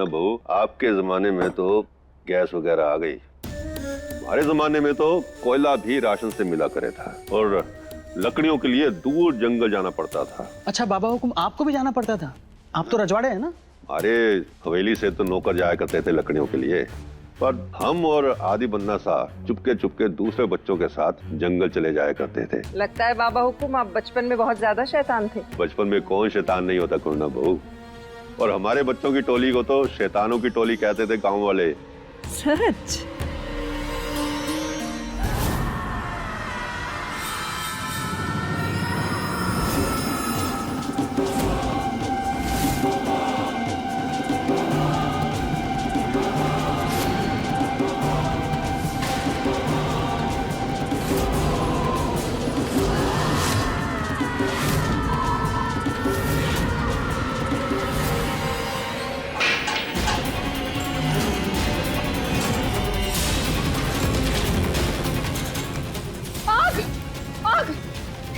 बहू, आपके जमाने में तो गैस वगैरह आ गई। हमारे जमाने में तो कोयला भी राशन से मिला करे था और लकड़ियों के लिए दूर जंगल जाना पड़ता था। अच्छा बाबा हुकुम, आपको भी जाना पड़ता था? आप तो रजवाड़े हैं ना? हमारे हवेली से तो नौकर जाया करते थे लकड़ियों के लिए, पर हम और आदि बन्ना सा चुपके चुपके दूसरे बच्चों के साथ जंगल चले जाया करते थे। लगता है बाबा हुकुम आप बचपन में बहुत ज्यादा शैतान थे। बचपन में कौन शैतान नहीं होता कुरना बहू, और हमारे बच्चों की टोली को तो शैतानों की टोली कहते थे गांव वाले। सच?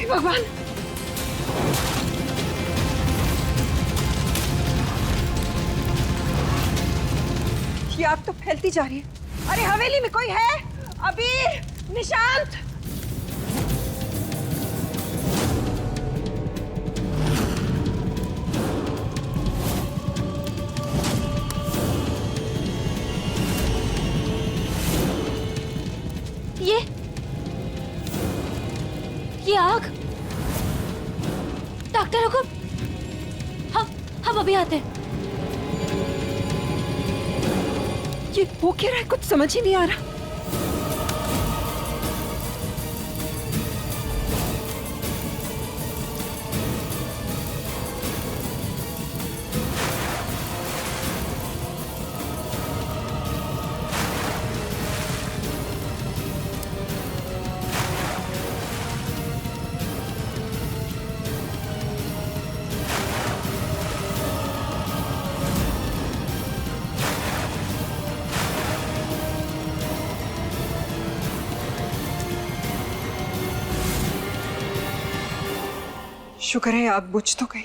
भगवान, ये आग तो फैलती जा रही है। अरे हवेली में कोई है? अबीर, निशांत। ये आग, डॉक्टर हुकुम, हम अभी आते हैं। ये हो क्या रहा है? कुछ समझ ही नहीं आ रहा। शुक्र है आग बुझ तो गई।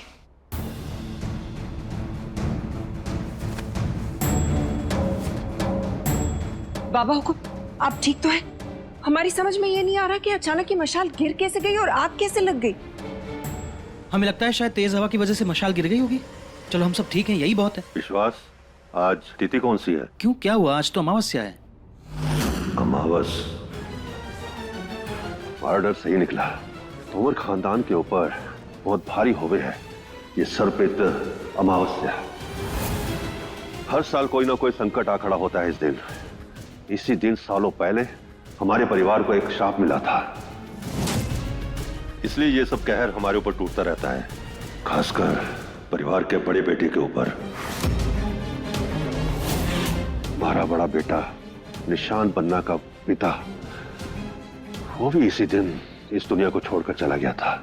बाबा हुकुम, आप ठीक तो हैं? हमारी समझ में ये नहीं आ रहा कि अचानक ये मशाल गिर कैसे गई और आग कैसे लग गई। हमें लगता है शायद तेज हवा की वजह से मशाल गिर गई होगी। चलो हम सब ठीक हैं, यही बहुत है। विश्वास, आज तिथि कौन सी है? क्यों, क्या हुआ? आज तो अमावस्या है। अमावस? हमारा डर सही निकला। तोमर खानदान के ऊपर बहुत भारी होवे है ये सर्पित अमावस्या। हर साल कोई ना कोई संकट आ खड़ा होता है इस दिन। इसी दिन सालों पहले हमारे परिवार को एक शाप मिला था, इसलिए ये सब कहर हमारे ऊपर टूटता रहता है, खासकर परिवार के बड़े बेटे के ऊपर। हमारा बड़ा बेटा निशांत बन्ना का पिता, वो भी इसी दिन इस दुनिया को छोड़कर चला गया था।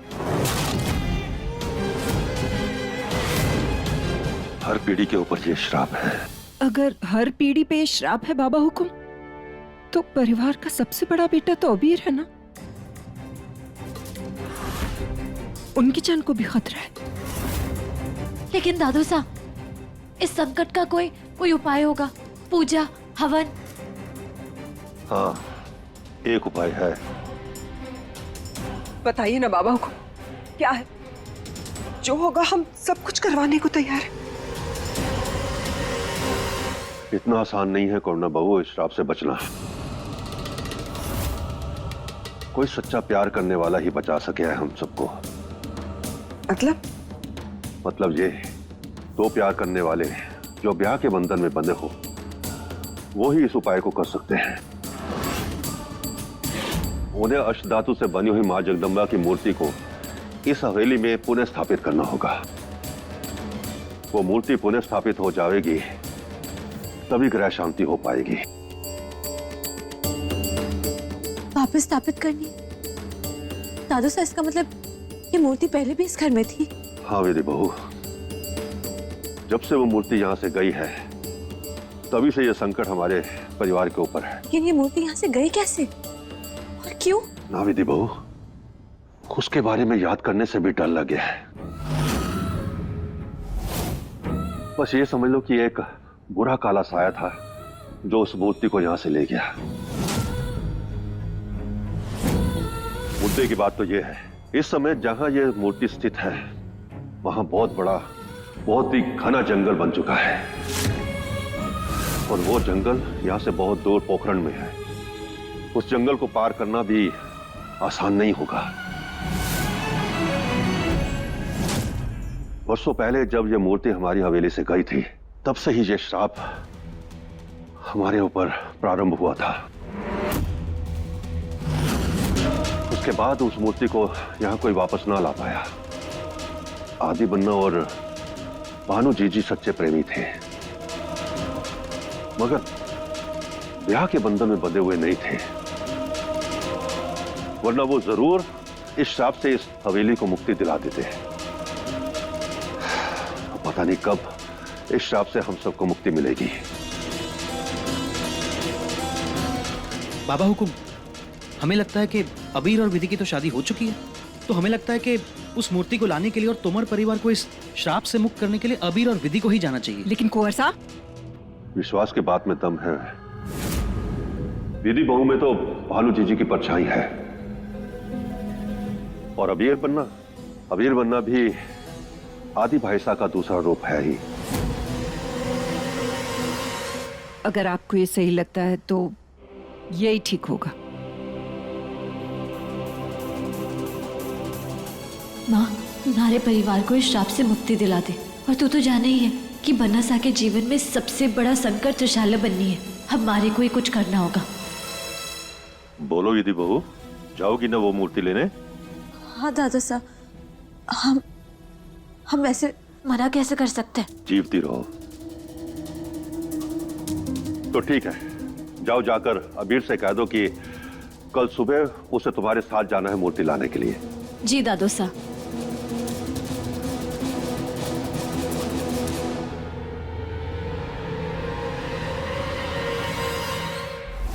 हर पीढ़ी के ऊपर ये श्राप है। अगर हर पीढ़ी पे ये श्राप है बाबा हुकुम, तो परिवार का सबसे बड़ा बेटा तो अबीर है ना? उनकी जान को भी खतरा है। लेकिन दादू साहब, इस संकट का कोई उपाय होगा? पूजा, हवन? हाँ, एक उपाय है। बताइए ना बाबा हुकुम, क्या है? जो होगा हम सब कुछ करवाने को तैयार है। इतना आसान नहीं है कोरोना बहू इस श्राप से बचना। कोई सच्चा प्यार करने वाला ही बचा सके है हम सबको। मतलब ये, दो प्यार करने वाले जो ब्याह के बंधन में बंधे हो, वो ही इस उपाय को कर सकते हैं। उन्हें अष्टधातु से बनी हुई मां जगदम्बा की मूर्ति को इस हवेली में पुनः स्थापित करना होगा। वो मूर्ति पुनः स्थापित हो जाएगी तभी ग्रह शांति हो पाएगी। वापस स्थापित करनी? दादू साहब, इसका मतलब ये मूर्ति पहले भी इस घर में थी? हाँ मेरी बहू, जब से वो मूर्ति यहाँ से गई है तभी से ये संकट हमारे परिवार के ऊपर है। लेकिन ये मूर्ति यहाँ से गई कैसे और क्यों? ना विधि बहू, उसके बारे में याद करने से भी डर लगे है। बस ये समझ लो कि एक बुरा काला साया था जो उस मूर्ति को यहां से ले गया। मुद्दे की बात तो यह है, इस समय जहां यह मूर्ति स्थित है वहां बहुत बड़ा, बहुत ही घना जंगल बन चुका है और वो जंगल यहां से बहुत दूर पोखरण में है। उस जंगल को पार करना भी आसान नहीं होगा। वर्षों पहले जब यह मूर्ति हमारी हवेली से गई थी, तब से ही यह श्राप हमारे ऊपर प्रारंभ हुआ था। उसके बाद उस मूर्ति को यहां कोई वापस ना ला पाया। आदि बन्ना और भानु जीजी सच्चे प्रेमी थे, मगर ब्याह के बंधन में बंधे हुए नहीं थे, वरना वो जरूर इस श्राप से इस हवेली को मुक्ति दिला देते। पता नहीं कब इस श्राप से हम सबको मुक्ति मिलेगी। बाबा हुकुम, हमें लगता है कि अबीर और विधि की तो शादी हो चुकी है, तो हमें लगता है कि उस मूर्ति को लाने के लिए और तोमर परिवार को इस श्राप से मुक्त करने के लिए अबीर और विधि को ही जाना चाहिए। लेकिन कुंवर साहब, विश्वास की बात में दम है। विधि बहू में तो भानु जीजी की परछाई है और अबीर बन्ना भी आदि भाईसा का दूसरा रूप है ही। अगर आपको ये सही लगता है तो यही ठीक होगा। माँ, तुम्हारे परिवार को इस श्राप से मुक्ति दिला दे। और तू तो जाने ही है कि बन्ना सा के जीवन में सबसे बड़ा संकट त्रिशाला बननी है। हमारे को ही कुछ करना होगा। बोलो विधि बहू, जाओगी ना वो मूर्ति लेने? हाँ दादा साहब, हम ऐसे मना कैसे कर सकते हैं? जीवती रहो। तो ठीक है, जाओ, जाकर अबीर से कह दो कि कल सुबह उसे तुम्हारे साथ जाना है मूर्ति लाने के लिए। जी दादो साहब।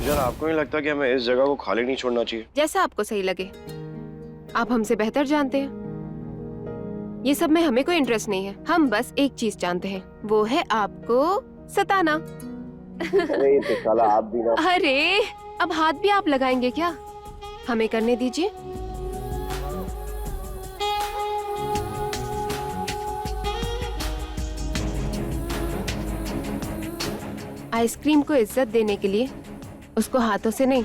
यार, आपको नहीं लगता कि हमें इस जगह को खाली नहीं छोड़ना चाहिए? जैसा आपको सही लगे, आप हमसे बेहतर जानते हैं। ये सब में हमें कोई इंटरेस्ट नहीं है। हम बस एक चीज जानते हैं, वो है आपको सताना। अरे ये तो साला आप भी ना। अरे अब हाथ भी आप लगाएंगे क्या? हमें करने दीजिए। आइसक्रीम को इज्जत देने के लिए उसको हाथों से नहीं,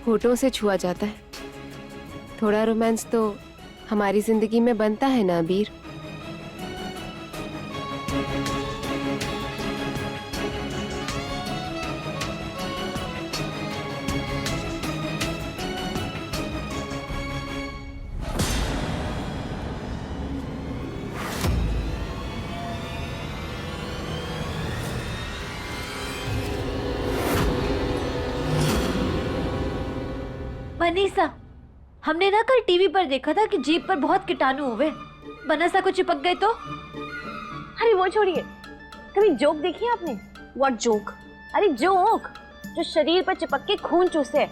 होठों से छुआ जाता है। थोड़ा रोमांस तो हमारी जिंदगी में बनता है ना अबीर? मनीषा, हमने ना कल टीवी पर देखा था कि जीप पर बहुत कीटाणु हुए। बनसा को चिपक गए तो? अरे वो छोड़िए, कभी जोक देखी है आपने? What joke? अरे जोक जो शरीर पर चिपक के खून चूसे,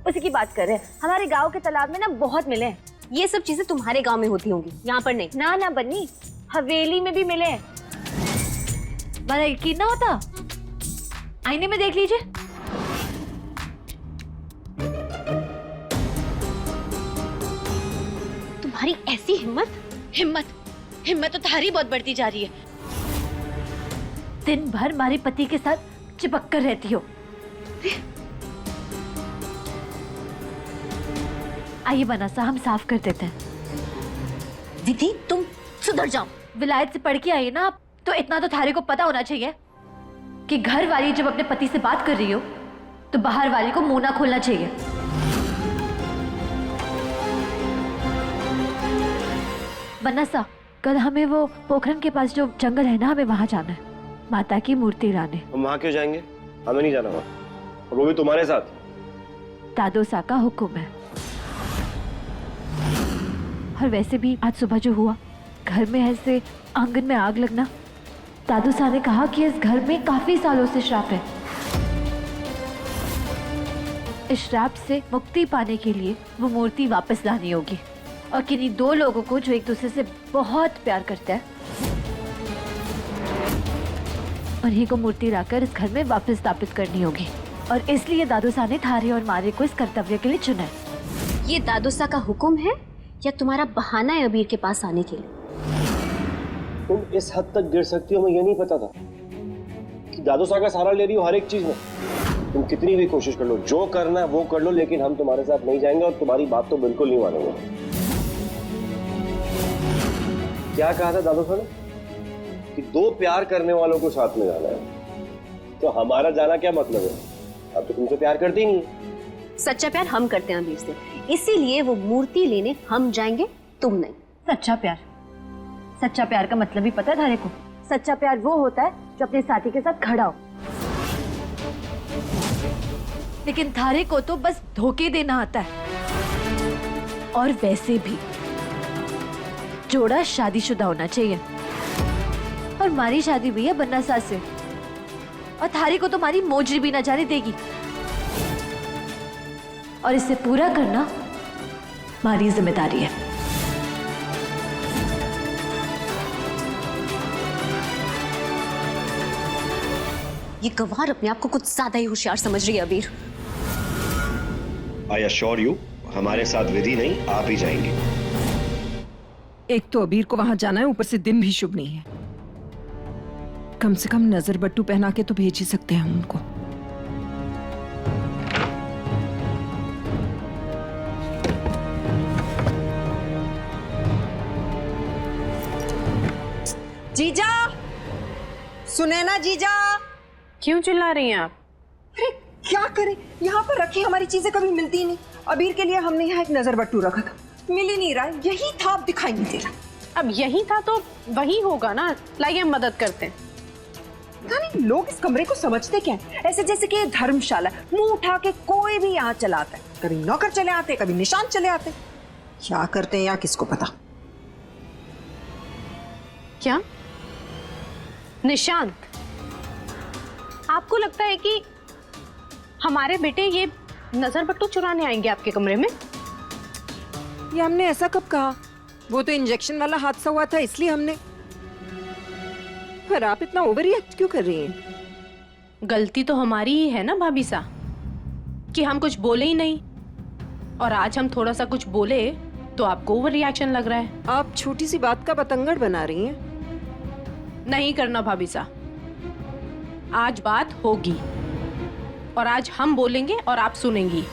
उसी की बात कर रहे हैं। हमारे गांव के तालाब में ना बहुत मिले हैं। ये सब चीजें तुम्हारे गांव में होती होंगी, यहाँ पर नहीं। ना ना बन्नी, हवेली में भी मिले हैं। बड़ा यकीन ना होता, आईने में देख लीजिए। तुम्हारी ऐसी हिम्मत तो तुम्हारी बहुत बढ़ती जा रही है। दिन भर हमारे पति के साथ चिपक कर रहती हो। आइए बनसा, हम साफ कर देते हैं। दीदी तुम सुधर जाओ। विलायत से पढ़ के आई ना आप, तो इतना तो थारे को पता होना चाहिए कि घर वाली जब अपने पति से बात कर रही हो तो बाहर वाली को मुंह ना खोलना चाहिए। बनसा, कल हमें वो पोखरन के पास जो जंगल है ना, हमें वहां जाना है माता की मूर्ति लाने। हम वहाँ क्यों जाएंगे? हमें नहीं जाना वहाँ, और वो भी तुम्हारे साथ। दादो सा का हुक्म है। और वैसे भी आज सुबह जो हुआ, घर में ऐसे आंगन में आग लगना, दादू सा ने कहा कि इस घर में काफी सालों से श्राप है। इस श्राप से मुक्ति पाने के लिए वो मूर्ति वापस लानी होगी, और किन्हीं दो लोगों को जो एक दूसरे से बहुत प्यार करते हैं, उन्हीं को मूर्ति लाकर इस घर में वापस स्थापित करनी होगी और इसलिए दादू साहब ने थारे और मारे को इस कर्तव्य के लिए चुना है। ये दादोसा का हुक्म है या तुम्हारा बहाना है अबीर के पास आने के लिए? तुम इस हद तक गिर सकती हो, मैं ये नहीं पता था कि दादोसा का सहारा ले रही हो हर एक चीज में। तुम कितनी भी कोशिश कर लो, जो करना है वो कर लो, लेकिन हम तुम्हारे साथ नहीं जाएंगे और तुम्हारी बात तो बिल्कुल नहीं मानेंगे। क्या कहा था दादोसा ने कि दो प्यार करने वालों को साथ में जाना है, तो हमारा जाना क्या मतलब है? अब तो तुमसे प्यार करती नहीं है। सच्चा प्यार हम करते हैं अबीर से, इसीलिए वो मूर्ति लेने हम जाएंगे, तुम नहीं। सच्चा प्यार? सच्चा प्यार का मतलब ही पता है थारे को? सच्चा प्यार वो होता है जो अपने साथी के साथ खड़ा हो। लेकिन थारे को तो बस धोखे देना आता है। और वैसे भी जोड़ा शादीशुदा होना चाहिए और हमारी शादी हुई है बन्ना सास से और थारी को तो हमारी मोजरी भी ना जाने देगी और इसे पूरा करना हमारी जिम्मेदारी है। ये गवार अपने आप को कुछ ज्यादा ही होशियार समझ रही है अबीर। आई अश्योर यू, हमारे साथ विधि नहीं, आप ही जाएंगे। एक तो अबीर को वहां जाना है, ऊपर से दिन भी शुभ नहीं है। कम से कम नजर बट्टू पहना के तो भेज ही सकते हैं हम उनको। जीजा, सुने ना जीजा। क्यों चिल्ला रही हैं आप? अरे क्या करें, यहाँ पर रखी हमारी चीजें कभी मिलती ही नहीं। अबीर के लिए हमने यहाँ एक नजर बट्टू रखा था, मिल ही नहीं रहा है। यही था, अब दिखाई नहीं दे रहा। अब यही था तो वही होगा ना, लाइए हम मदद करते हैं। पता नहीं लोग इस कमरे को समझते क्या है, ऐसे जैसे कि ये धर्मशाला। मुंह उठा के कोई भी यहाँ चला आता है, कभी नौकर चले आते, कभी निशान चले आते। क्या करते हैं यहाँ किसको पता। क्या निशांत, आपको लगता है कि हमारे बेटे ये नजर बट्टू चुराने आएंगे आपके कमरे में? ये हमने ऐसा कब कहा? वो तो इंजेक्शन वाला हादसा हुआ था इसलिए हमने। पर आप इतना ओवर रिएक्ट क्यों कर रही हैं? गलती तो हमारी ही है ना भाभी सा, कि हम कुछ बोले ही नहीं और आज हम थोड़ा सा कुछ बोले तो आपको ओवर रिएक्शन लग रहा है। आप छोटी सी बात का पतंगड़ बना रही हैं। नहीं करना भाभी सा, आज बात होगी और आज हम बोलेंगे और आप सुनेंगी।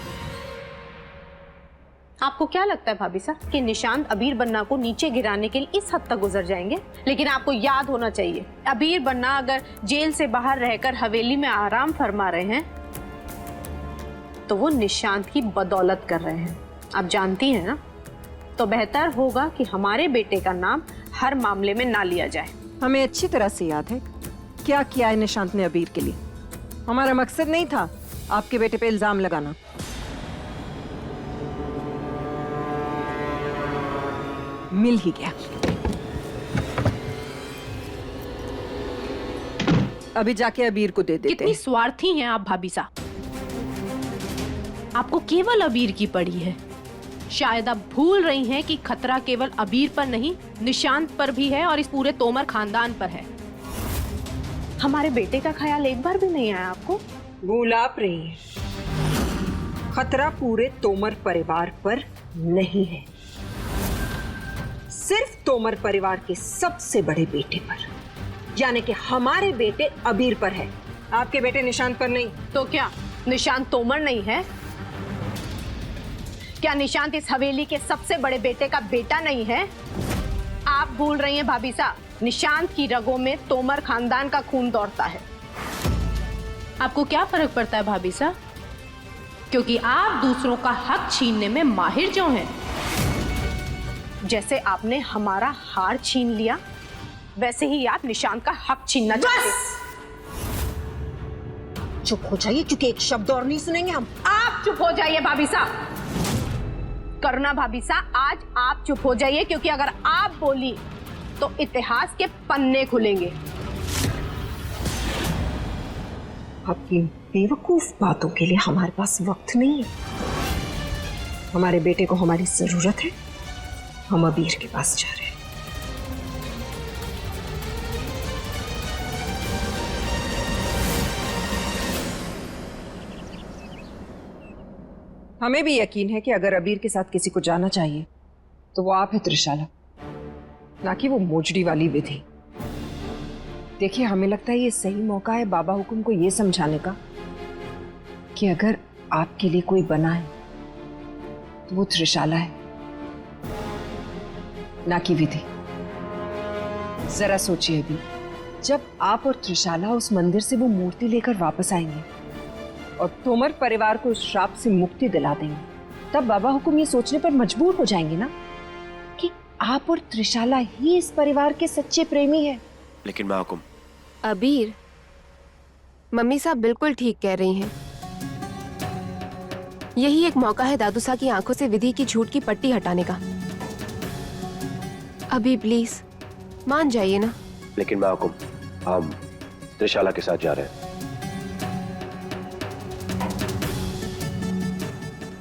आपको क्या लगता है भाभी सा कि निशांत अबीर बन्ना को नीचे गिराने के लिए इस हद तक गुजर जाएंगे? लेकिन आपको याद होना चाहिए, अबीर बन्ना अगर जेल से बाहर रहकर हवेली में आराम फरमा रहे हैं तो वो निशांत की बदौलत कर रहे हैं, आप जानती हैं ना। तो बेहतर होगा कि हमारे बेटे का नाम हर मामले में ना लिया जाए। हमें अच्छी तरह से याद है क्या किया है निशांत ने अबीर के लिए। हमारा मकसद नहीं था आपके बेटे पे इल्जाम लगाना। मिल ही गया। अभी जाके अबीर को दे देते। कितनी स्वार्थी हैं आप भाभी सा, आपको केवल अबीर की पड़ी है। शायद आप भूल रही हैं कि खतरा केवल अबीर पर नहीं, निशांत पर भी है और इस पूरे तोमर खानदान पर है। हमारे बेटे का ख्याल एक बार भी नहीं आया आपको? भूल आप रही हैं। खतरा पूरे तोमर परिवार पर नहीं है, सिर्फ तोमर परिवार के सबसे बड़े बेटे पर, यानी कि हमारे बेटे अबीर पर है, आपके बेटे निशांत पर नहीं। तो क्या निशांत तोमर नहीं है? क्या निशांत इस हवेली के सबसे बड़े बेटे का बेटा नहीं है? आप भूल रही हैं भाभी सा, निशांत की रगों में तोमर खानदान का खून दौड़ता है। आपको क्या फर्क पड़ता है भाभी सा, क्योंकि आप दूसरों का हक छीनने में माहिर जो हैं। जैसे आपने हमारा हार छीन लिया, वैसे ही आप निशांत का हक छीनना चाहते। चुप हो जाइए, क्योंकि एक शब्द और नहीं सुनेंगे हम। आप चुप हो जाइए भाभी सा। करुणा भाभी सा, आज आप चुप हो जाइए, क्योंकि अगर आप बोली तो इतिहास के पन्ने खुलेंगे। आपकी बेवकूफ बातों के लिए हमारे पास वक्त नहीं है। हमारे बेटे को हमारी जरूरत है, हम अबीर के पास जा रहे हैं। हमें भी यकीन है कि अगर अबीर के साथ किसी को जाना चाहिए तो वो आप है त्रिशाला, ना कि वो मोजड़ी वाली विधि। देखिए, हमें लगता है ये सही मौका है बाबा हुकुम को ये समझाने का कि अगर आपके लिए कोई बना है तो वो त्रिशाला है, ना कि विधि। जरा सोचिए अभी, जब आप और त्रिशाला उस मंदिर से वो मूर्ति लेकर वापस आएंगे और तोमर परिवार को उस श्राप से मुक्ति दिला देंगे, तब बाबा हुकुम ये सोचने पर मजबूर हो जाएंगे ना कि आप और त्रिशाला ही इस परिवार के सच्चे प्रेमी हैं। लेकिन माँ हुकुम, अबीर, मम्मी साहब बिल्कुल ठीक कह रही हैं। यही एक मौका है दादू साहब की आंखों से विधि की झूठ की पट्टी हटाने का। अभी प्लीज मान जाइए ना। लेकिन माँ हुकुम, हम त्रिशाला के साथ जा रहे हैं।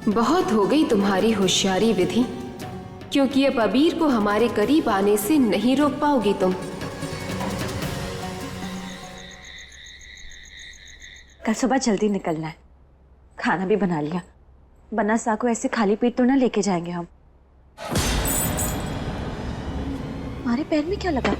बहुत हो गई तुम्हारी होशियारी विधि, क्योंकि अब अबीर को हमारे करीब आने से नहीं रोक पाओगी तुम। कल सुबह जल्दी निकलना है, खाना भी बना लिया। बन्ना सा को ऐसे खाली पेट तो ना लेके जाएंगे हम। हमारे पैर में क्या लगा?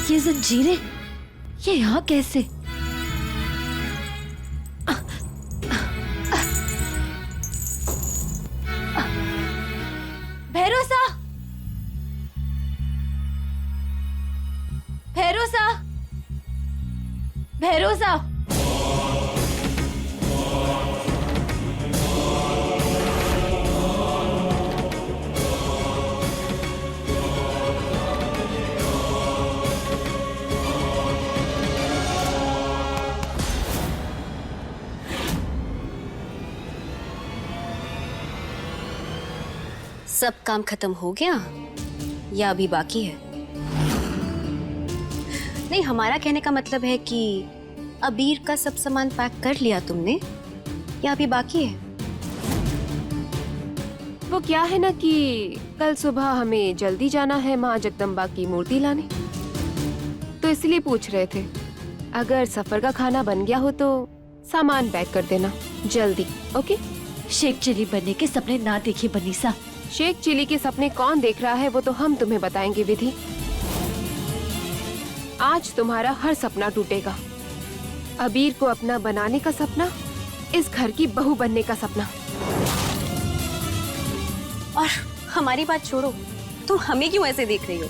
ये जंजीरें, ये यहाँ कैसे? भैरोसा, भैरोसा, भैरोसा। सब काम खत्म हो गया या अभी बाकी है? नहीं, हमारा कहने का मतलब है कि अबीर का सब सामान पैक कर लिया तुमने या अभी बाकी है? वो क्या है ना कि कल सुबह हमें जल्दी जाना है माँ जगदम्बा की मूर्ति लाने, तो इसलिए पूछ रहे थे। अगर सफर का खाना बन गया हो तो सामान पैक कर देना जल्दी। ओके? शेख चिली बनने के सपने ना देखिए बनीसा। शेख चिली के सपने कौन देख रहा है वो तो हम तुम्हें बताएंगे विधि। आज तुम्हारा हर सपना टूटेगा। अबीर को अपना बनाने का सपना, इस घर की बहू बनने का सपना। और हमारी बात छोड़ो, तुम हमें क्यों ऐसे देख रही हो?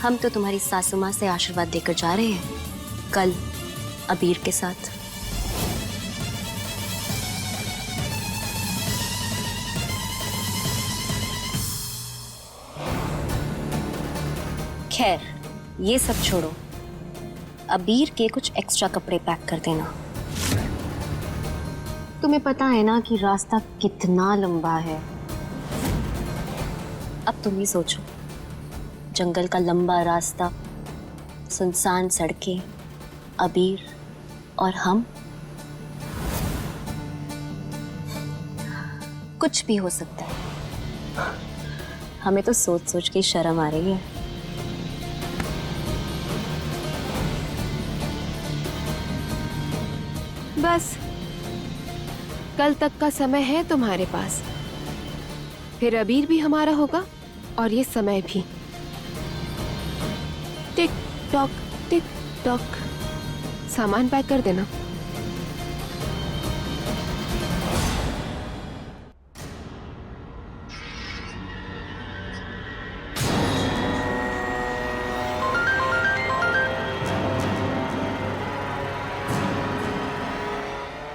हम तो तुम्हारी सासू माँ से आशीर्वाद देकर जा रहे हैं कल अबीर के साथ। खैर, ये सब छोड़ो, अबीर के कुछ एक्स्ट्रा कपड़े पैक कर देना। तुम्हें पता है ना कि रास्ता कितना लंबा है। अब तुम ही सोचो, जंगल का लंबा रास्ता, सुनसान सड़कें, अबीर और हम। कुछ भी हो सकता है। हमें तो सोच सोच के शर्म आ रही है। बस कल तक का समय है तुम्हारे पास, फिर अबीर भी हमारा होगा और ये समय भी। Tick tock tick tock. सामान पैक कर देना।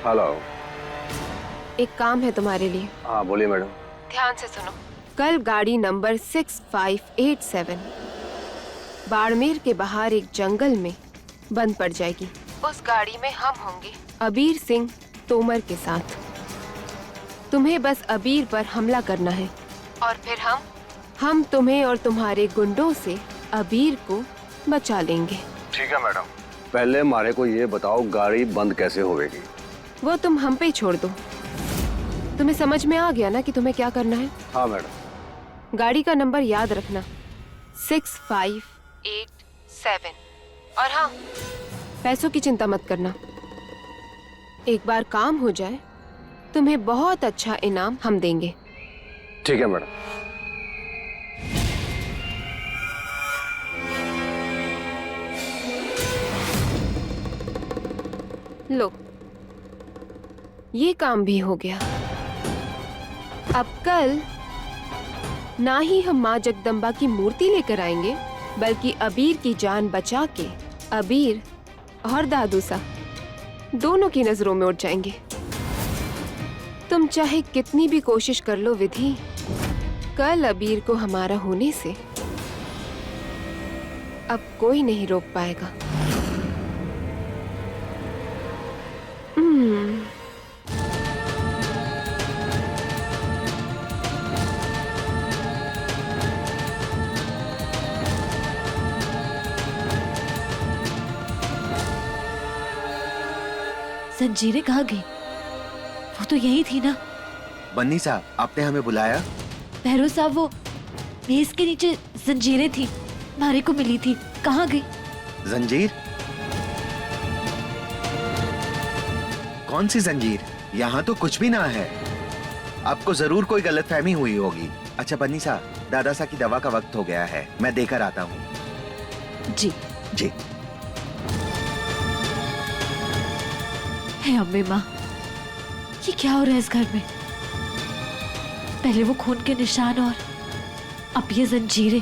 हेलो। एक काम है तुम्हारे लिए। हाँ बोलिए मैडम। ध्यान से सुनो। कल गाड़ी नंबर 6587 बाड़मेर के बाहर एक जंगल में बंद पड़ जाएगी। उस गाड़ी में हम होंगे अबीर सिंह तोमर के साथ। तुम्हें बस अबीर पर हमला करना है और फिर हम तुम्हें और तुम्हारे गुंडों से अबीर को बचा लेंगे। ठीक है मैडम। पहले हमारे को ये बताओ, गाड़ी बंद कैसे होगी? वो तुम हम पे छोड़ दो। तुम्हें समझ में आ गया ना कि तुम्हें क्या करना है? हाँ मैडम। गाड़ी का नंबर याद रखना 6587। और हाँ, पैसों की चिंता मत करना। एक बार काम हो जाए तुम्हें बहुत अच्छा इनाम हम देंगे। ठीक है मैडम। लो, ये काम भी हो गया। अब कल ना ही हम माँ जगदम्बा की मूर्ति लेकर आएंगे, बल्कि अबीर की जान बचा के अबीर और दादू सा दोनों की नजरों में उठ जाएंगे। तुम चाहे कितनी भी कोशिश कर लो विधि, कल अबीर को हमारा होने से अब कोई नहीं रोक पाएगा। जंजीरें कहाँ गई? वो तो यही थी ना। बन्नी साहब, आपने हमें बुलाया? भैरव साहब, वो मेज के नीचे जंजीरें थी, मारे को मिली थी, कहाँ गई? जंजीर? कौन सी जंजीर? यहाँ तो कुछ भी ना है। आपको जरूर कोई गलतफहमी हुई होगी। अच्छा बन्नी साहब, दादा सा की दवा का वक्त हो गया है, मैं देकर आता हूँ। जी जी। हे अम्बे माँ, ये क्या हो रहा है इस घर में? पहले वो खून के निशान और अब ये जंजीरें।